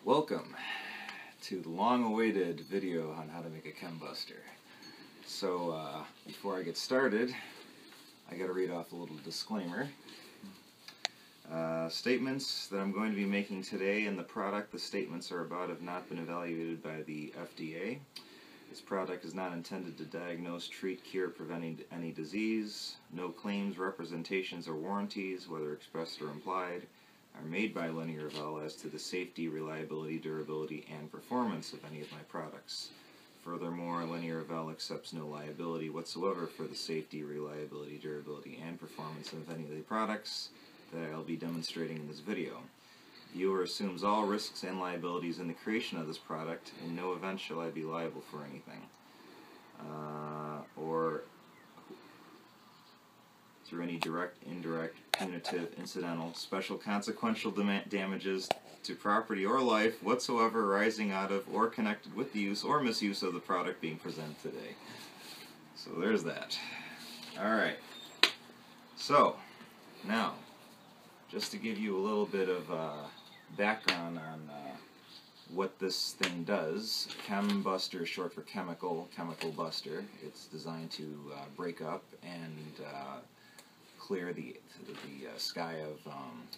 Welcome to the long-awaited video on how to make a chembuster. So before I get started, I gotta read off a little disclaimer. Statements that I'm going to be making today and the product the statements are about have not been evaluated by the FDA. This product is not intended to diagnose, treat, cure, preventing any disease. No claims, representations, or warranties, whether expressed or implied, are made by Linear Vel as to the safety, reliability, durability, and performance of any of my products. Furthermore, Linear Vel accepts no liability whatsoever for the safety, reliability, durability, and performance of any of the products that I'll be demonstrating in this video. The viewer assumes all risks and liabilities in the creation of this product. In no event shall I be liable for anything, or through any direct, indirect, punitive, incidental, special, consequential damages to property or life whatsoever arising out of or connected with the use or misuse of the product being presented today. So there's that. Alright, so now just to give you a little bit of background on what this thing does. Chembuster is short for chemical buster. It's designed to break up and clear the sky of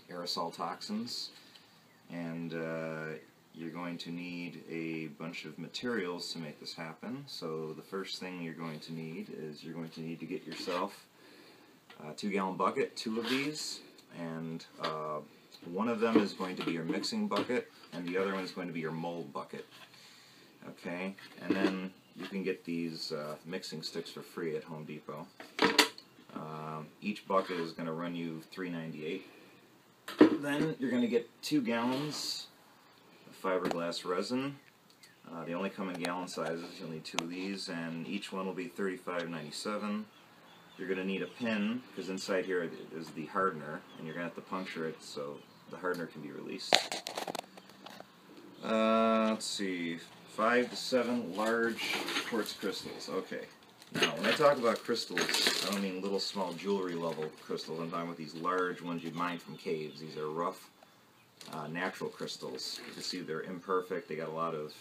aerosol toxins, and you're going to need a bunch of materials to make this happen. So the first thing you're going to need is you're going to need to get yourself a 2-gallon bucket, 2 of these, and one of them is going to be your mixing bucket and the other one is going to be your mold bucket. Okay, and then you can get these mixing sticks for free at Home Depot. Each bucket is going to run you $3.98. Then you're going to get 2 gallons of fiberglass resin. They only come in gallon sizes. You'll need 2 of these, and each one will be $35.97. You're going to need a pin, because inside here is the hardener, and you're going to have to puncture it so the hardener can be released. Let's see, 5 to 7 large quartz crystals. Okay. Now, when I talk about crystals, I don't mean little small jewelry level crystals. I'm talking about these large ones you'd mine from caves. These are rough, natural crystals. You can see they're imperfect. They got a lot of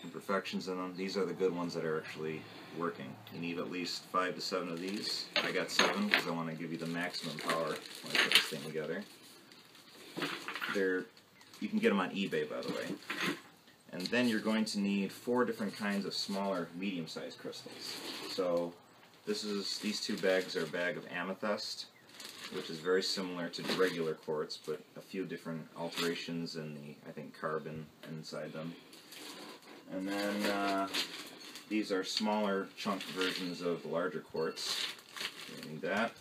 imperfections in them. These are the good ones that are actually working. You need at least 5 to 7 of these. I got 7 because I want to give you the maximum power when I put this thing together. You can get them on eBay, by the way. And then you're going to need 4 different kinds of smaller, medium-sized crystals. So these 2 bags are a bag of amethyst, which is very similar to regular quartz, but a few different alterations in the, I think, carbon inside them. And then these are smaller chunk versions of larger quartz. You need that.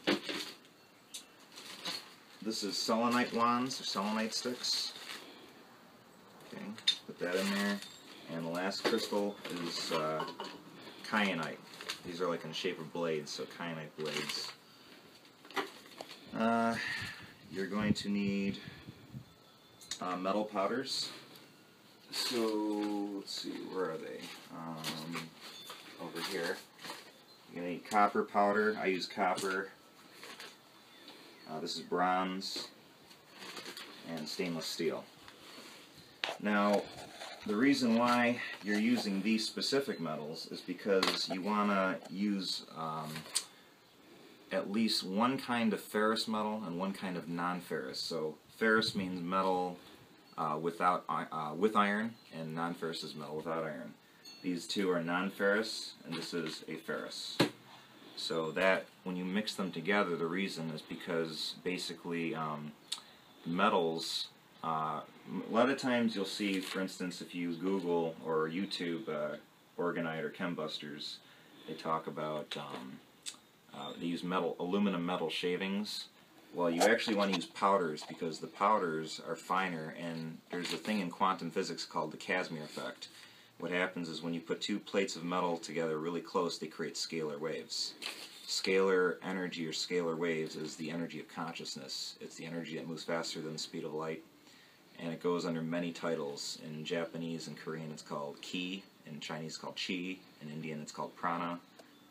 This is selenite wands, or selenite sticks. Okay, put that in there. And the last crystal is kyanite. These are like in the shape of blades, so kyanite blades. You're going to need metal powders. So, let's see, where are they? Over here. You're going to need copper powder. I use copper. This is bronze. And stainless steel. Now, the reason why you're using these specific metals is because you want to use at least one kind of ferrous metal and one kind of non-ferrous. So ferrous means metal with iron, and non-ferrous is metal without iron. These 2 are non-ferrous, and this is a ferrous. So that, when you mix them together, the reason is because basically metals, a lot of times you'll see, for instance, if you Google or YouTube orgonite or chembusters, they talk about, they use aluminum metal shavings. Well, you actually want to use powders because the powders are finer, and there's a thing in quantum physics called the Casimir effect. What happens is when you put 2 plates of metal together really close, they create scalar waves. Scalar energy or scalar waves is the energy of consciousness. It's the energy that moves faster than the speed of light, and it goes under many titles. In Japanese and Korean it's called ki, in Chinese it's called chi, in Indian it's called prana,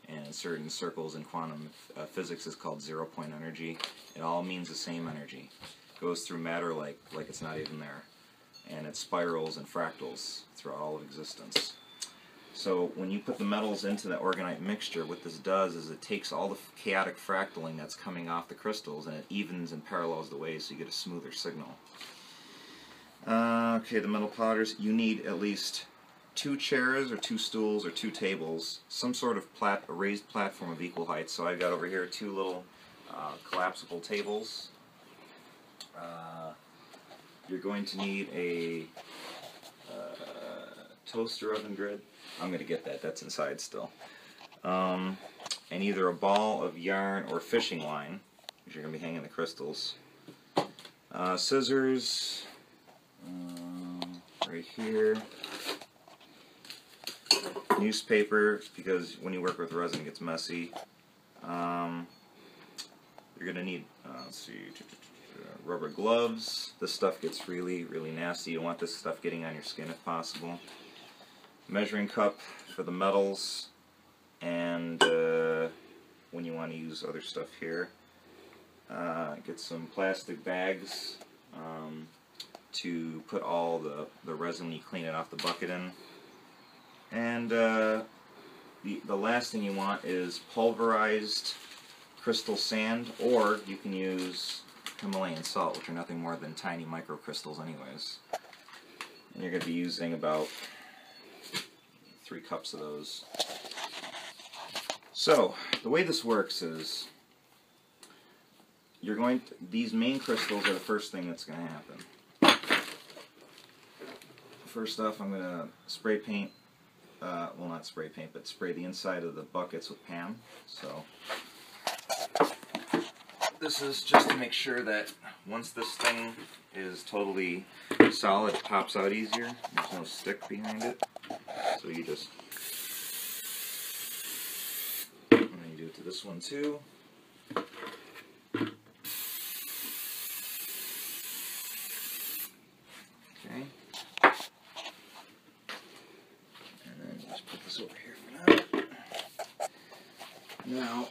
and in certain circles in quantum physics it's called 0-point energy. It all means the same energy. It goes through matter like it's not even there. and it spirals and fractals throughout all of existence. So when you put the metals into that orgonite mixture, what this does is it takes all the chaotic fractaling that's coming off the crystals and it evens and parallels the waves so you get a smoother signal. Okay, the metal powders, you need at least 2 chairs or 2 stools or 2 tables, some sort of a raised platform of equal height. So I've got over here 2 little collapsible tables. You're going to need a toaster oven grid. I'm going to get that. That's inside still. And either a ball of yarn or fishing line, which you're going to be hanging the crystals. Scissors, right here. Newspaper, because when you work with resin it gets messy. You're going to need, let's see, rubber gloves. This stuff gets really, really nasty. You don't want this stuff getting on your skin if possible. Measuring cup for the metals, and when you want to use other stuff here, get some plastic bags to put all the resin when you clean it off the bucket in. And the last thing you want is pulverized crystal sand, or you can use Himalayan salt, which are nothing more than tiny microcrystals anyways. And you're going to be using about 3 cups of those. So, the way this works is, these main crystals are the first thing that's going to happen. First off, I'm going to spray paint, well not spray paint, but spray the inside of the buckets with PAM. So, this is just to make sure that once this thing is totally solid, it pops out easier. There's no stick behind it. So you just, and then you do it to this one too. Okay. And then just put this over here for now. Now,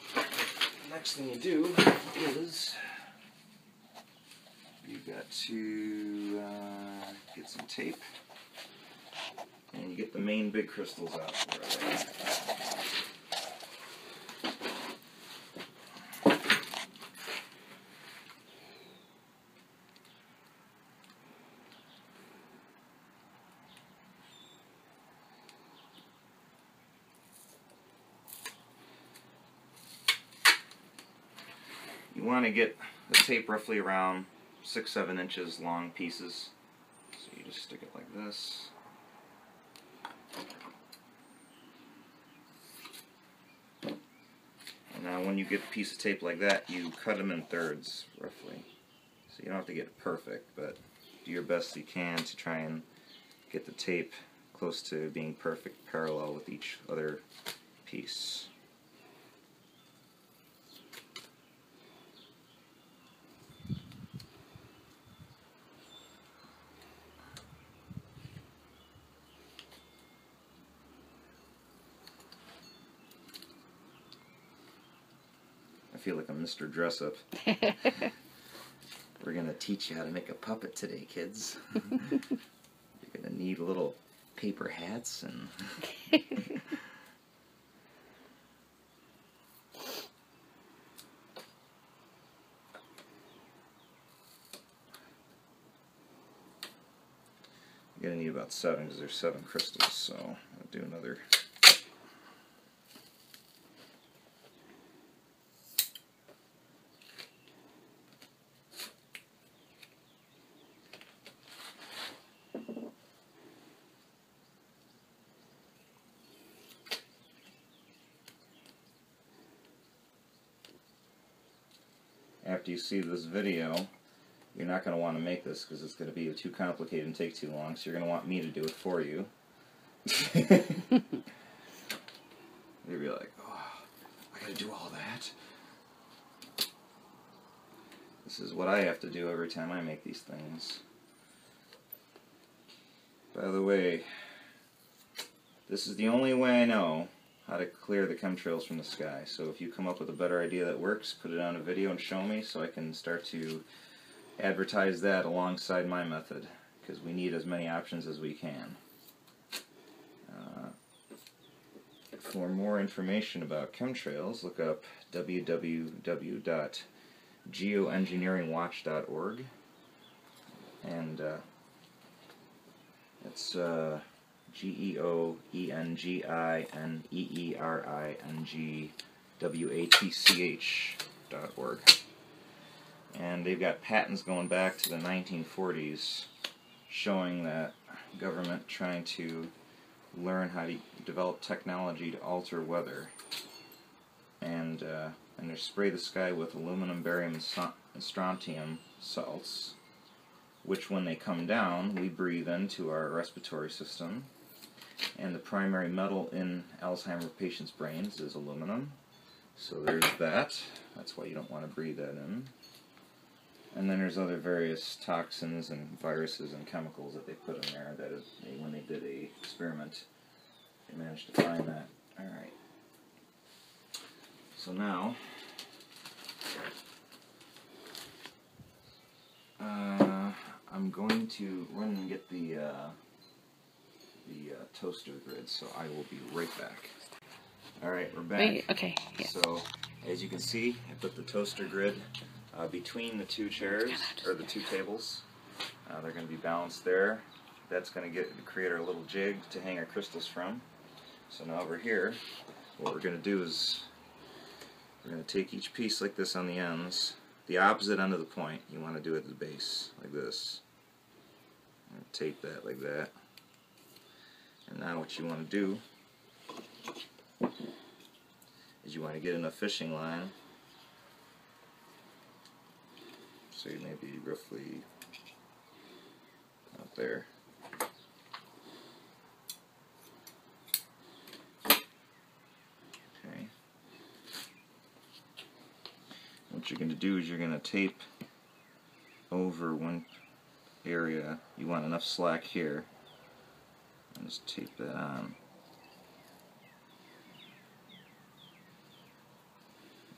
next thing you do is you've got to get some tape. And you get the main big crystals out. You want to get the tape roughly around 6-7 inches long pieces. So you just stick it like this. And now when you get a piece of tape like that, you cut them in thirds, roughly. So you don't have to get it perfect, but do your best you can to try and get the tape close to being perfect parallel with each other piece. I feel like I'm Mr. Dress-Up. We're going to teach you how to make a puppet today, kids. You're going to need little paper hats and... You're going to need about 7 because there's 7 crystals, so I'll do another... After you see this video, you're not going to want to make this because it's going to be too complicated and take too long, so you're going to want me to do it for you. You'll be like, oh, I got to do all that? This is what I have to do every time I make these things. By the way, this is the only way I know how to clear the chemtrails from the sky. So if you come up with a better idea that works, put it on a video and show me so I can start to advertise that alongside my method. because we need as many options as we can. For more information about chemtrails, look up www.geoengineeringwatch.org, and it's GeoEngineeringwatch.org. And they've got patents going back to the 1940s showing that government trying to learn how to develop technology to alter weather, and they spray the sky with aluminum, barium, and strontium salts, which when they come down we breathe into our respiratory system. And the primary metal in Alzheimer's patients' brains is aluminum, so there's that. That's why you don't want to breathe that in. And then there's other various toxins and viruses and chemicals that they put in there that when they did a experiment, they managed to find that. Alright. So now, I'm going to run and get the toaster grid, so I will be right back. Alright, we're back. Wait, okay. Yeah. So, as you can see, I put the toaster grid between the two chairs, or the two tables. They're going to be balanced there. That's going to create our little jig to hang our crystals from. So now over here, what we're going to do is we're going to take each piece like this on the ends, the opposite end of the point. You want to do it at the base, like this. And tape that like that. And now what you want to do is you want to get in a fishing line. So you maybe roughly out there. Okay. What you're going to do is you're going to tape over one area. You want enough slack here. And just tape that on.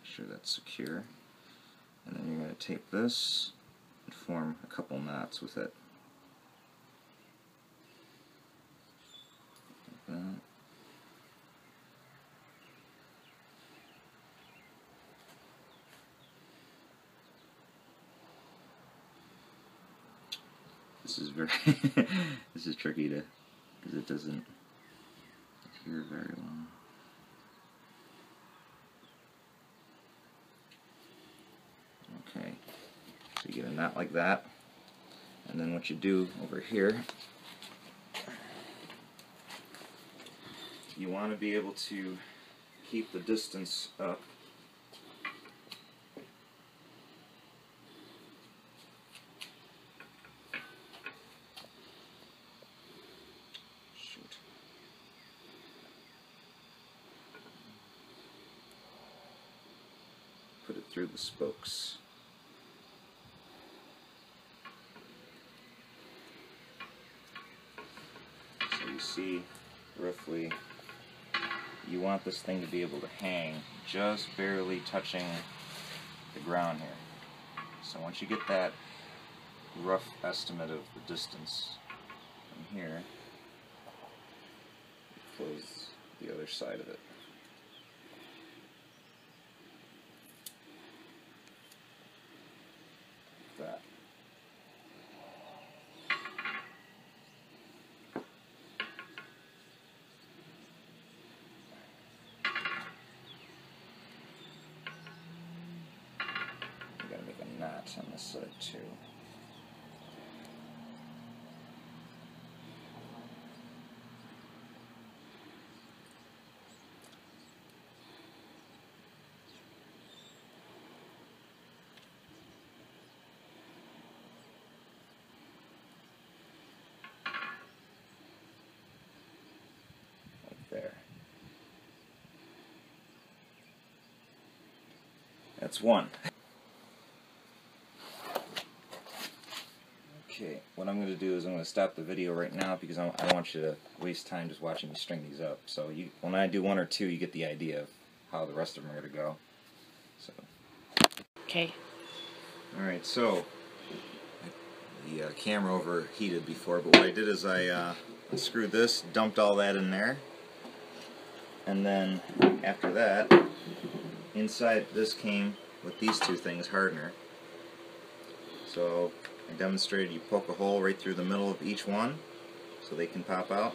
Make sure that's secure. And then you're going to tape this and form a couple knots with it. Like that. This is very this is tricky to, because it doesn't adhere very well. Okay, so you get a knot like that, and then what you do over here, you want to be able to keep the distance up. Shoot. Put it through the spokes. So you see, roughly, you want this thing to be able to hang just barely touching the ground here. So once you get that rough estimate of the distance from here, you close the other side of it. Like that. On this side too. Like there. That's one. Okay, what I'm going to do is I'm going to stop the video right now because I don't want you to waste time just watching me string these up. So when I do one or two, you get the idea of how the rest of them are going to go. So. Okay. Alright, so the camera overheated before, but what I did is I unscrewed this, dumped all that in there, and then after that, inside this came with these two things, hardener. So I demonstrated you poke a hole right through the middle of each one so they can pop out.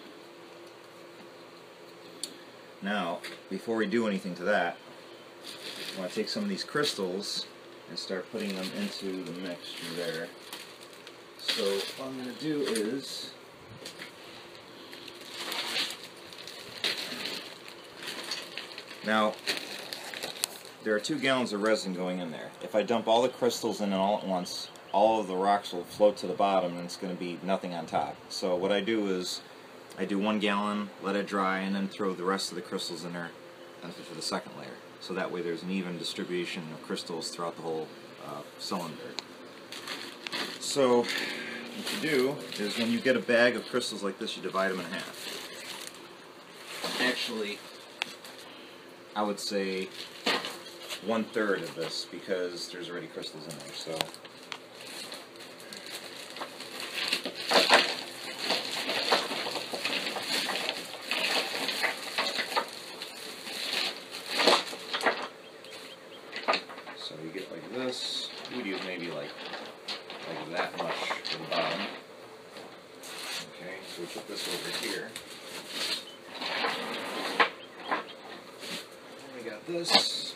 Now, before we do anything to that, I want to take some of these crystals and start putting them into the mixture there. So what I'm going to do is now there are 2 gallons of resin going in there. If I dump all the crystals in all at once, all of the rocks will float to the bottom and it's going to be nothing on top. So what I do is I do 1 gallon, let it dry, and then throw the rest of the crystals in there for the second layer. So that way there's an even distribution of crystals throughout the whole cylinder. So what you do is when you get a bag of crystals like this, you divide them in half. Actually, I would say 1/3 of this because there's already crystals in there. So you get like this. You would use maybe like that much for the bottom. Okay, so we put this over here. And we got this.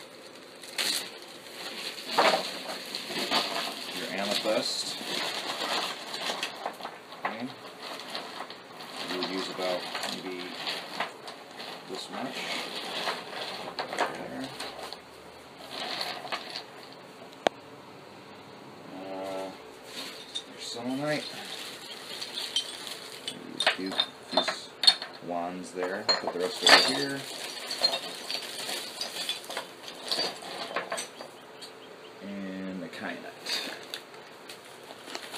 Your amethyst. Okay. You would use about maybe this much. There. Selenite. Use these wands there. Put the rest over here. And the kyanite.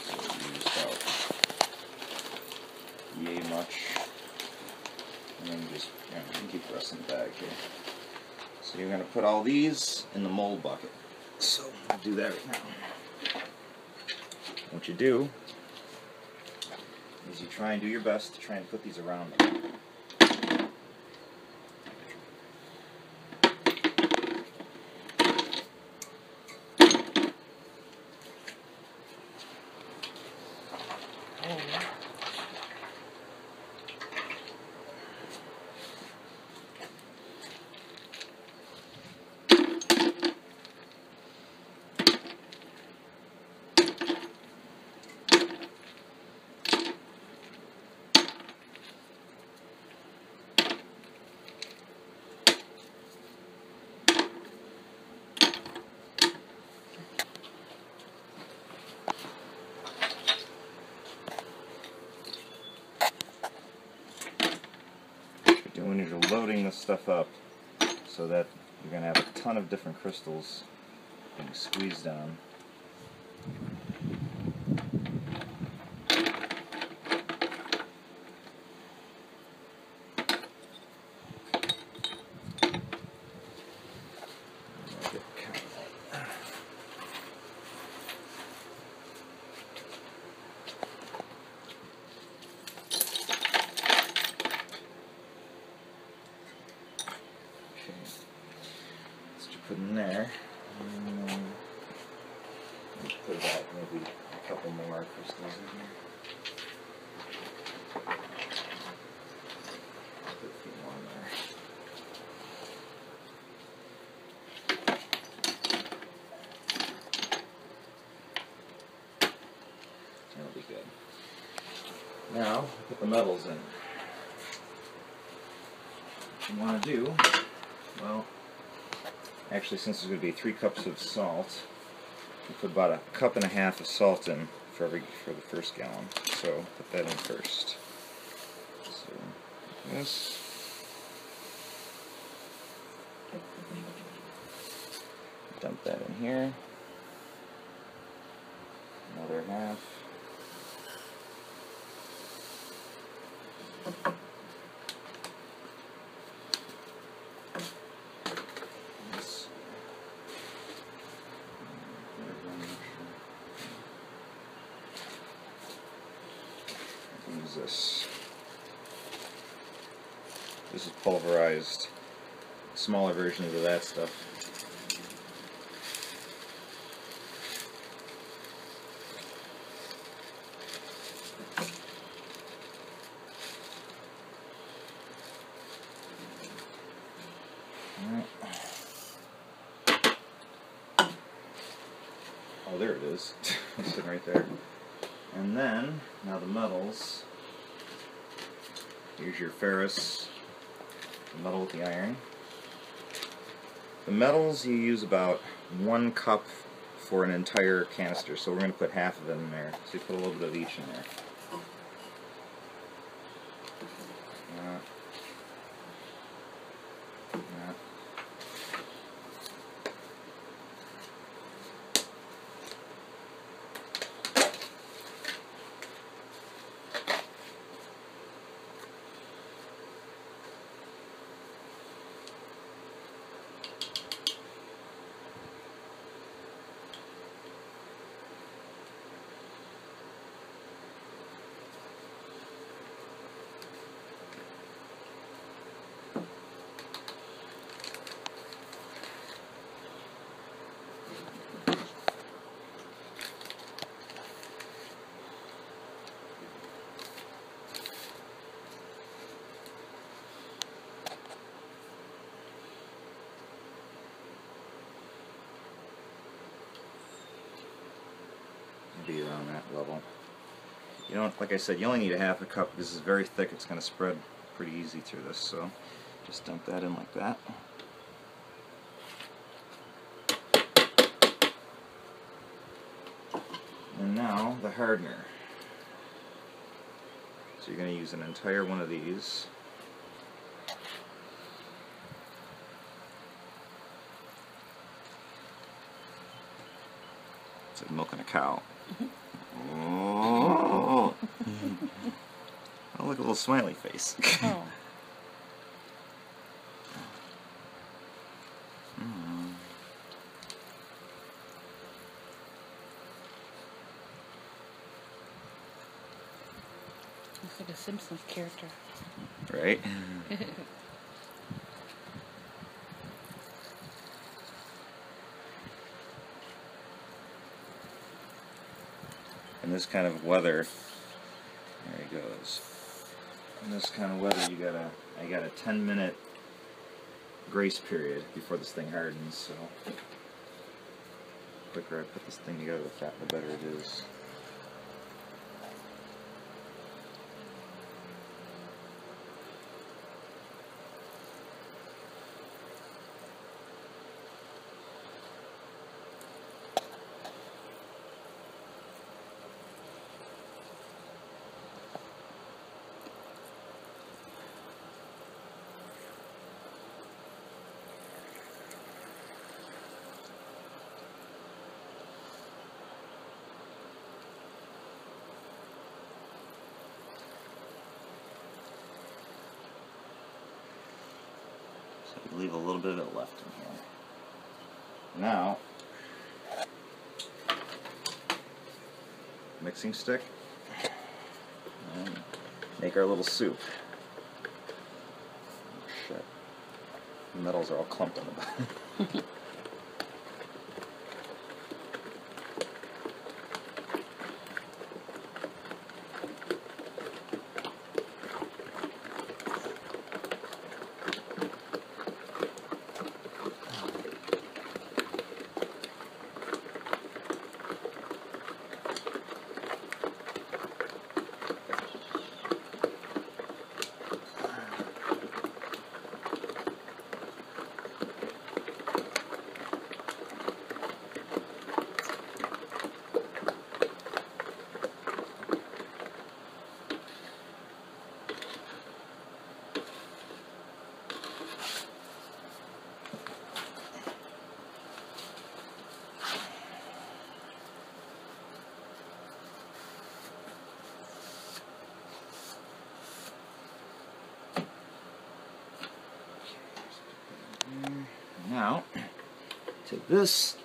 So use about yay much. And then just keep the rest in the bag here. So you're going to put all these in the mold bucket. So I'll do that right now. What you do is you try and do your best to try and put these around them. Doing is you're loading this stuff up so that you're going to have a ton of different crystals being squeezed down. Put in there. Put about maybe a couple more crystals in here. Put a few more in there. That'll be good. Now, put the metals in. What you want to do, well, actually, since there's going to be 3 cups of salt, we put about 1.5 cups of salt in for the first gallon. So put that in first. So this. Dump that in here. Another half. this. This is pulverized. Smaller versions of that stuff. Alright. Oh, there it is. It's sitting right there. And then, now the metals. Here's your ferrous, the metal with the iron. The metals, you use about 1 cup for an entire canister, so we're going to put half of it in there. So you put a little bit of each in there. Be around that level. You don't, like I said, you only need a half a cup. This is very thick. It's going to spread pretty easy through this, so just dump that in like that. And now the hardener. So you're going to use an entire one of these. It's like milking a cow. Oh, oh, look, a little smiley face. Oh. Looks like a Simpsons character. Right? In this kind of weather, there he goes. In this kind of weather, I got a 10-minute grace period before this thing hardens. So, the quicker I put this thing together, the better it is. Leave a little bit of it left in here. Now, mixing stick, and make our little soup. Oh, shit. The metals are all clumped on the bottom. Now, take this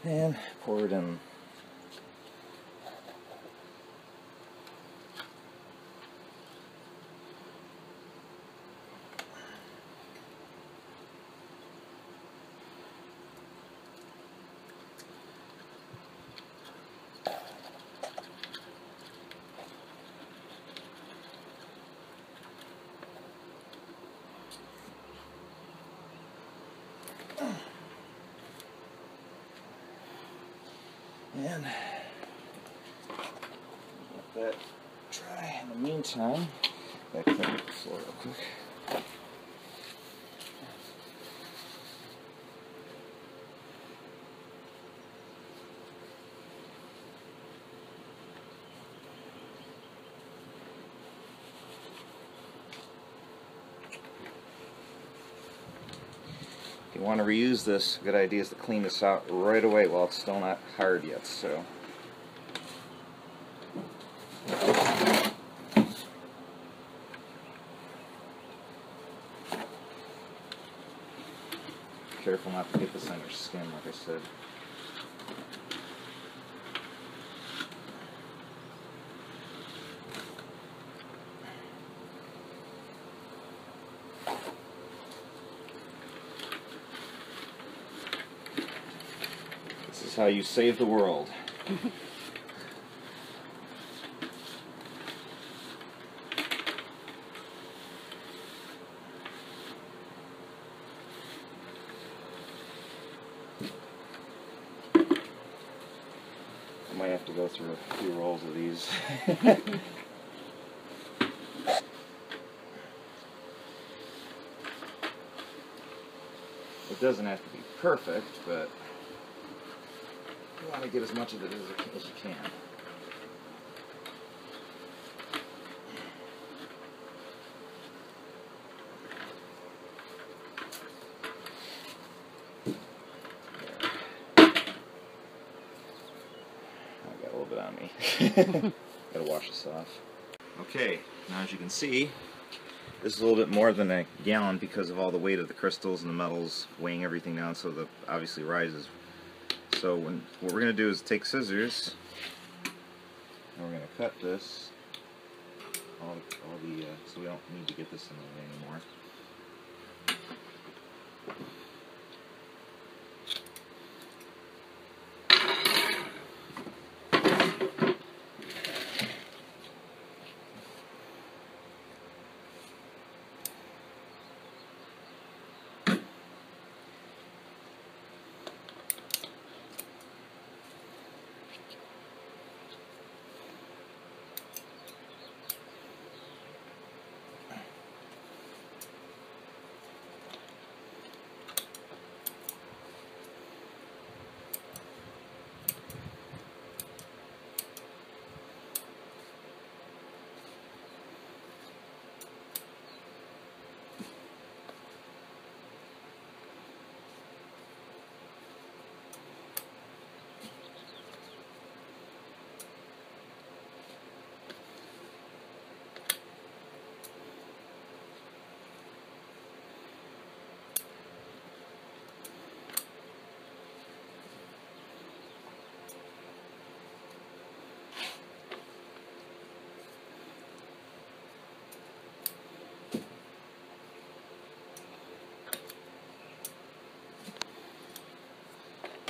and pour it in. And let that dry. In the meantime, back up the floor real quick. If you want to reuse this, a good idea is to clean this out right away while it's still not hard yet. So, careful not to get this on your skin, like I said. This is how you save the world. I might have to go through a few rolls of these. It doesn't have to be perfect, but you want to get as much of it as you can. I got a little bit on me. Gotta wash this off. Okay, now as you can see, this is a little bit more than a gallon because of all the weight of the crystals and the metals weighing everything down, so the obviously rises. So what we're going to do is take scissors and we're going to cut this, so we don't need to get this in the way anymore.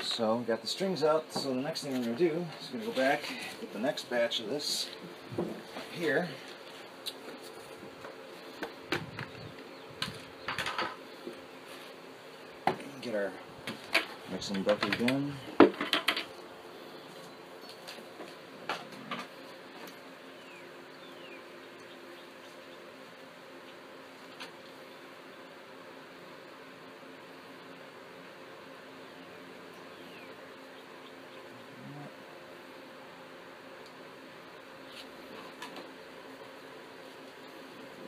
So, got the strings out, so the next thing we're going to do is going to go back, get the next batch of this here. Get our mixing bucket again.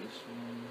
This one.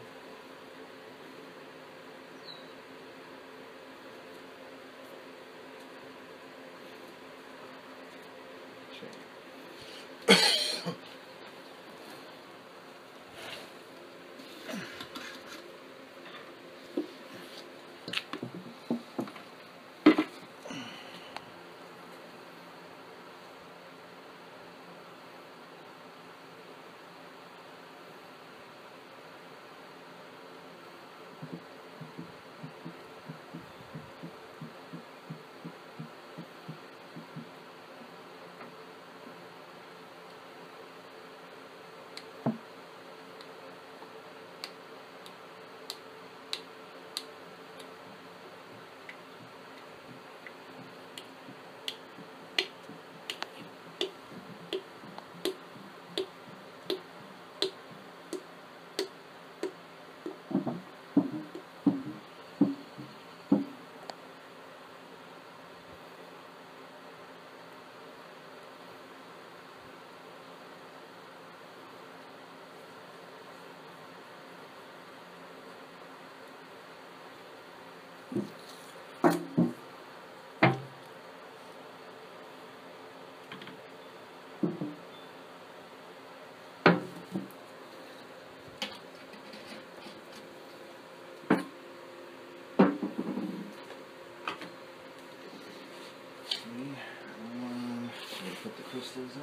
Put the crystals in.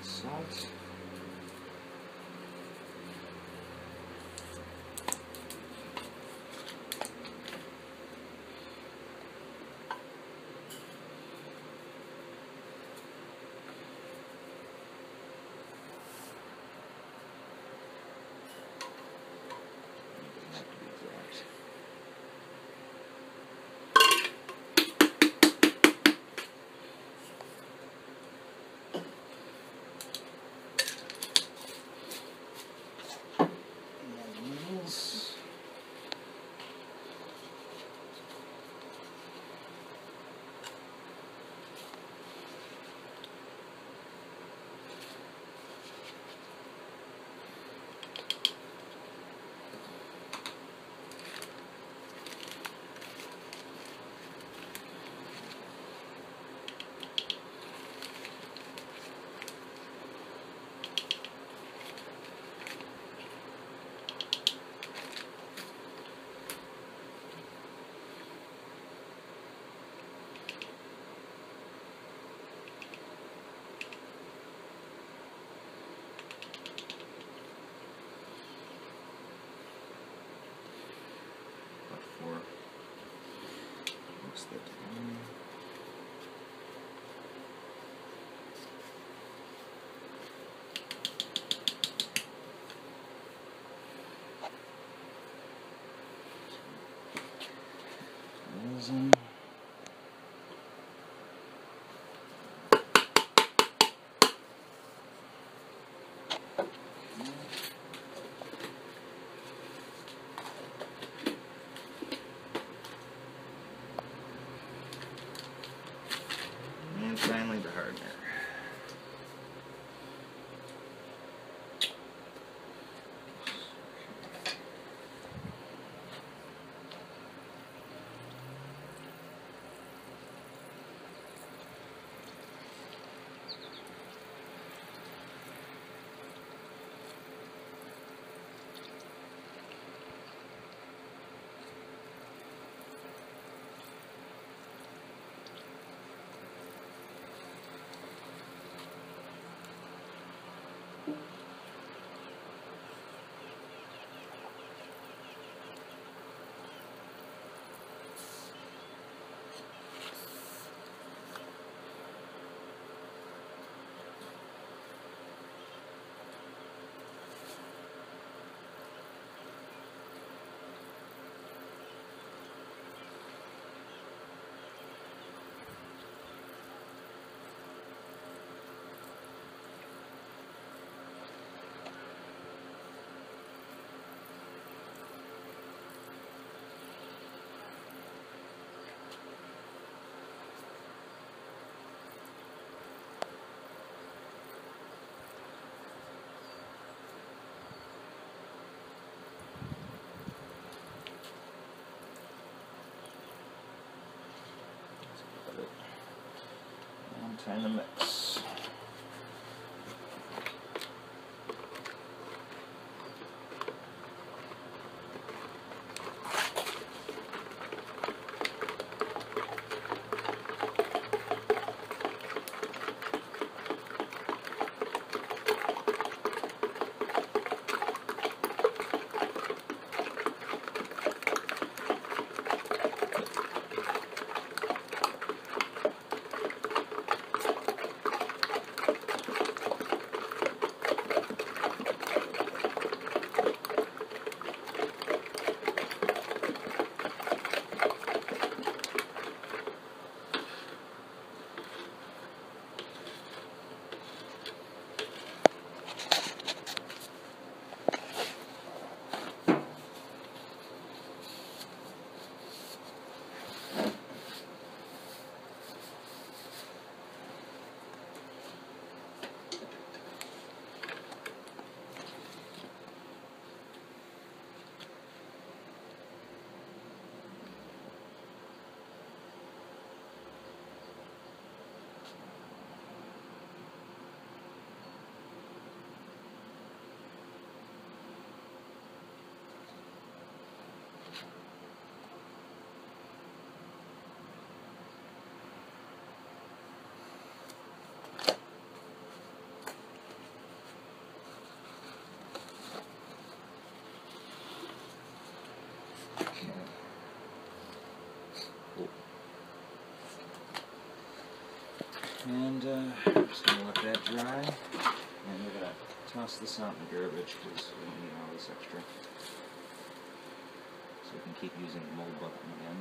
Salt. Mix that in. Resin. And finally the hardener. Time to mix. just going to let that dry. And we're going to toss this out in the garbage because we don't need all this extra. So we can keep using the mold button again.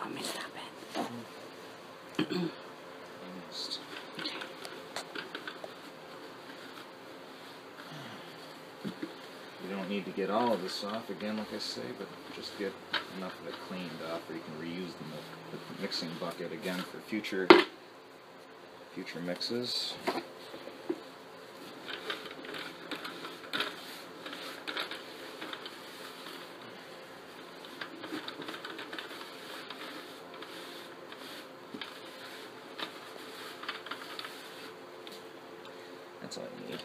Want me to stop it? Almost. You don't need to get all of this off again, like I say, but just get enough of it cleaned off, or you can reuse the mixing bucket again for future mixes. That's all you need.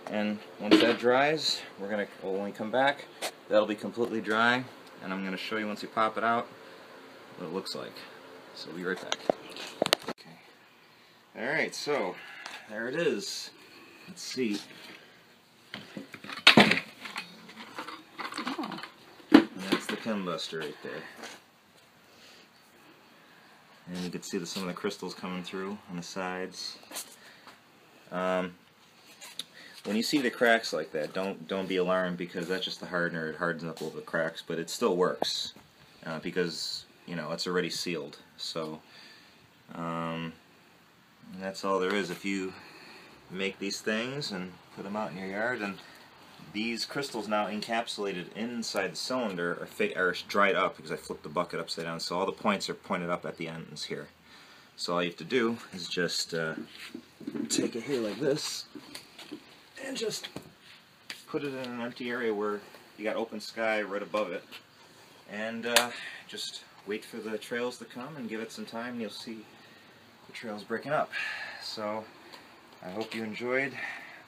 And once that dries, when we come back, that'll be completely dry, and I'm going to show you once you pop it out what it looks like. So we'll be right back. Okay. Alright, so there it is. Let's see. Oh. And that's the chembuster right there. And you can see some of the crystals coming through on the sides. When you see the cracks like that, don't be alarmed, because that's just the hardener. It hardens up all the cracks, but it still works because it's already sealed. So that's all there is. If you make these things and put them out in your yard, and these crystals now encapsulated inside the cylinder are dried up, because I flipped the bucket upside down, so all the points are pointed up at the ends here. So all you have to do is just take it here like this, and just put it in an empty area where you got open sky right above it, and just wait for the trails to come and give it some time, and you'll see the trails breaking up. So I hope you enjoyed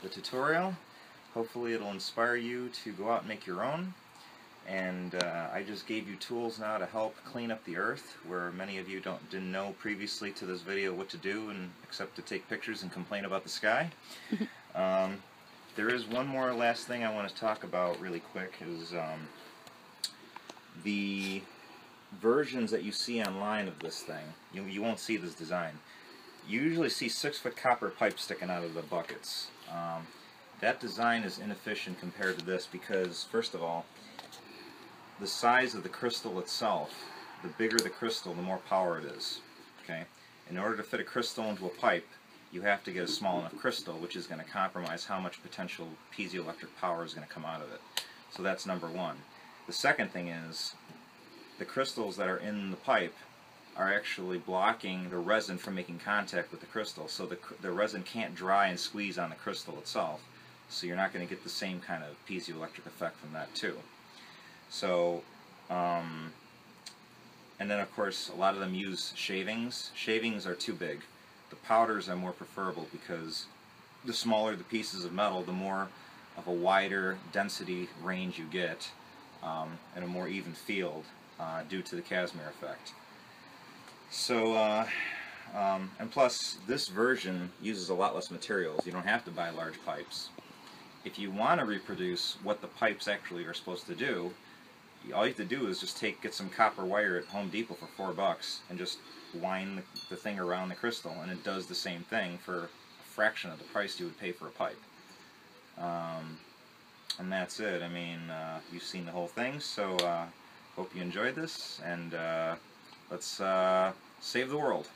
the tutorial. Hopefully it'll inspire you to go out and make your own. And I just gave you tools now to help clean up the earth, where many of you didn't know previously to this video what to do, except to take pictures and complain about the sky. There is one more last thing I want to talk about really quick, is the versions that you see online of this thing. You won't see this design. You usually see 6-foot copper pipe sticking out of the buckets. That design is inefficient compared to this, because first of all, the size of the crystal itself, the bigger the crystal, the more power it is. Okay? In order to fit a crystal into a pipe, you have to get a small enough crystal, which is going to compromise how much potential piezoelectric power is going to come out of it. So that's number one. The second thing is, the crystals that are in the pipe are actually blocking the resin from making contact with the crystal, so the resin can't dry and squeeze on the crystal itself. So you're not going to get the same kind of piezoelectric effect from that too. So, and then of course a lot of them use shavings. Shavings are too big. The powders are more preferable, because the smaller the pieces of metal, the more of a wider density range you get, and a more even field due to the Casimir effect. So, and plus this version uses a lot less materials. You don't have to buy large pipes. If you want to reproduce what the pipes actually are supposed to do, all you have to do is just get some copper wire at Home Depot for $4 and just wind the thing around the crystal, and it does the same thing for a fraction of the price you would pay for a pipe. And that's it. I mean, you've seen the whole thing, so hope you enjoyed this, and let's save the world.